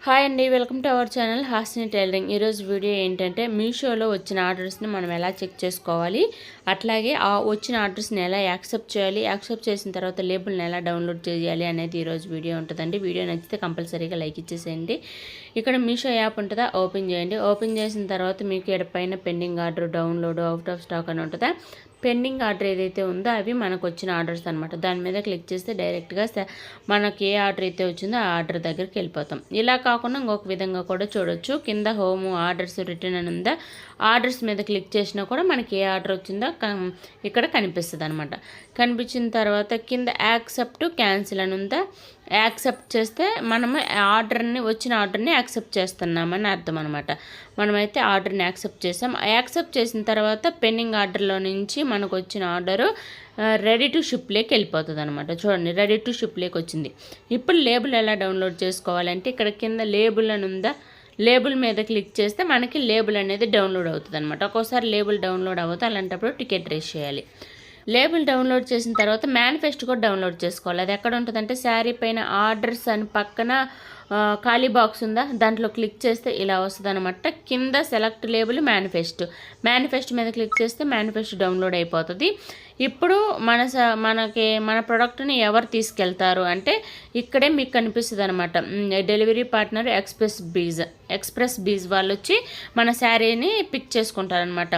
Hi అండి, welcome to our channel Hasini tailoring. ఈరోజు video ఏంటంటే మీషోలో వచ్చిన ఆర్డర్స్ని మనం ఎలా చెక్ చేసుకోవాలి, అట్లాగే ఆ వచ్చిన ఆర్డర్స్ని ఎలా యాక్సెప్ట్ చేయాలి, యాక్సెప్ట్ చేసిన తర్వాత లేబుల్ని ఎలా డౌన్లోడ్ చేయాలి అనేది ఈరోజు వీడియో ఉంటుందండి. వీడియో నచ్చితే కంపల్సరీగా లైక్ ఇచ్చేసేయండి. ఇక్కడ మీషో యాప్ ఉంటుందా, ఓపెన్ చేయండి. ఓపెన్ చేసిన తర్వాత మీకు ఇక్కడ పైన pending order, download, out of stock అని ఉంటుందా. పెండింగ్ ఆర్డర్ ఏదైతే ఉందో అవి మనకు వచ్చిన ఆర్డర్స్ అనమాట. దాని మీద క్లిక్ చేస్తే డైరెక్ట్గా మనకి ఏ ఆర్డర్ అయితే వచ్చిందో ఆ ఆర్డర్ దగ్గరికి వెళ్ళిపోతాం. ఇలా కాకుండా ఇంకొక విధంగా కూడా చూడొచ్చు. కింద హోమ్ ఆర్డర్స్ రిటర్న్ అని ఉందా, ఆర్డర్స్ మీద క్లిక్ చేసినా కూడా మనకి ఏ ఆర్డర్ వచ్చిందో ఇక్కడ కనిపిస్తుంది అనమాట. కనిపించిన తర్వాత కింద యాక్సెప్ట్ క్యాన్సిల్ అని ఉందా, యాక్సెప్ట్ చేస్తే మనము వచ్చిన ఆర్డర్ని యాక్సెప్ట్ చేస్తున్నామని అర్థం అనమాట. మనమైతే ఆర్డర్ని యాక్సెప్ట్ చేసాం. యాక్సెప్ట్ చేసిన తర్వాత పెండింగ్ ఆర్డర్లో నుంచి మనకు వచ్చిన ఆర్డరు రెడీ టు షిప్లోకి వెళ్ళిపోతుంది అనమాట. చూడండి, రెడీ టు షిప్లోకి వచ్చింది. ఇప్పుడు లేబుల్ ఎలా డౌన్లోడ్ చేసుకోవాలంటే ఇక్కడ కింద లేబుల్ అని ఉందా, లేబుల్ మీద క్లిక్ చేస్తే మనకి లేబుల్ అనేది డౌన్లోడ్ అవుతుంది అనమాట. ఒక్కోసారి లేబుల్ డౌన్లోడ్ అవ్వదు, అలాంటప్పుడు టికెట్ రేస్ చేయాలి. లేబుల్ డౌన్లోడ్ చేసిన తర్వాత మేనిఫెస్ట్ కూడా డౌన్లోడ్ చేసుకోవాలి. అది ఎక్కడ ఉంటుందంటే శారీ పైన ఆర్డర్స్ అని పక్కన ఖాళీ బాక్స్ ఉందా, దాంట్లో క్లిక్ చేస్తే ఇలా వస్తుంది అనమాట. కింద సెలెక్ట్ లేబుల్ మేనిఫెస్ట్ మీద క్లిక్ చేస్తే మేనిఫెస్ట్ డౌన్లోడ్ అయిపోతుంది. ఇప్పుడు మన ప్రోడక్ట్ని ఎవరు తీసుకెళ్తారు అంటే ఇక్కడే మీకు కనిపిస్తుంది అనమాట. డెలివరీ పార్ట్నర్ ఎక్స్ప్రెస్ బీజ్ వాళ్ళు వచ్చి మన శారీని పిక్ చేసుకుంటారనమాట.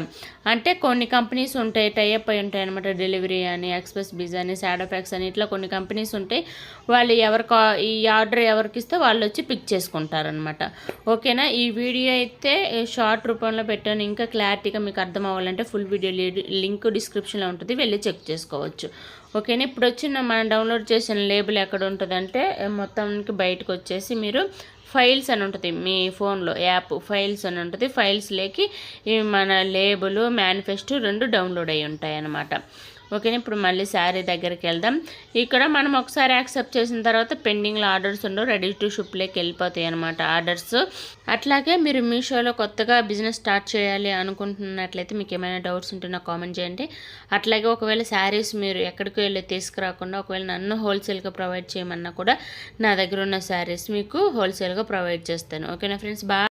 అంటే కొన్ని కంపెనీస్ ఉంటాయి, టైఅప్ అయి ఉంటాయి అనమాట. డెలివరీ అని, ఎక్స్ప్రెస్ బీజ్ అని, సాడోఫాక్స్ అని, ఇట్లా కొన్ని కంపెనీస్ ఉంటాయి. వాళ్ళు ఈ ఆర్డర్ ఎవరికి ఇస్తే వాళ్ళు వచ్చి పిక్ చేసుకుంటారనమాట. ఓకేనా. ఈ వీడియో అయితే షార్ట్ రూపంలో పెట్టాను. ఇంకా క్లారిటీగా మీకు అర్థం అవ్వాలంటే ఫుల్ వీడియో లింక్ డిస్క్రిప్షన్లో ఉంటుంది, వెళ్ళి చెక్ చేసుకోవచ్చు. ఓకేనా. ఇప్పుడు వచ్చిన మనం డౌన్లోడ్ చేసిన లేబుల్ ఎక్కడ ఉంటుందంటే మొత్తానికి బయటకు వచ్చేసి మీరు ఫైల్స్ అని ఉంటుంది, మీ ఫోన్లో యాప్ ఫైల్స్ అని ఉంటుంది. ఫైల్స్లోకి మన లేబుల్, మేనిఫెస్ట్ రెండు డౌన్లోడ్ అయ్యి ఉంటాయి అన్నమాట. ఓకేనా. ఇప్పుడు మళ్ళీ శారీ దగ్గరికి వెళ్దాం. ఇక్కడ మనం ఒకసారి యాక్సెప్ట్ చేసిన తర్వాత పెండింగ్లో ఆర్డర్స్ ఉండవు, రెడీ టు షిప్లోకి వెళ్ళిపోతాయి అనమాట ఆర్డర్స్. అట్లాగే మీరు మీషోలో కొత్తగా బిజినెస్ స్టార్ట్ చేయాలి అనుకుంటున్నట్లయితే మీకు ఏమైనా డౌట్స్ ఉంటే నాకు కామెంట్ చేయండి. అట్లాగే ఒకవేళ శారీస్ మీరు ఎక్కడికి వెళ్ళి తీసుకురాకుండా ఒకవేళ నన్ను హోల్సేల్గా ప్రొవైడ్ చేయమన్నా కూడా నా దగ్గర ఉన్న శారీస్ మీకు హోల్సేల్గా ప్రొవైడ్ చేస్తాను. ఓకేనా ఫ్రెండ్స్, బాయ్.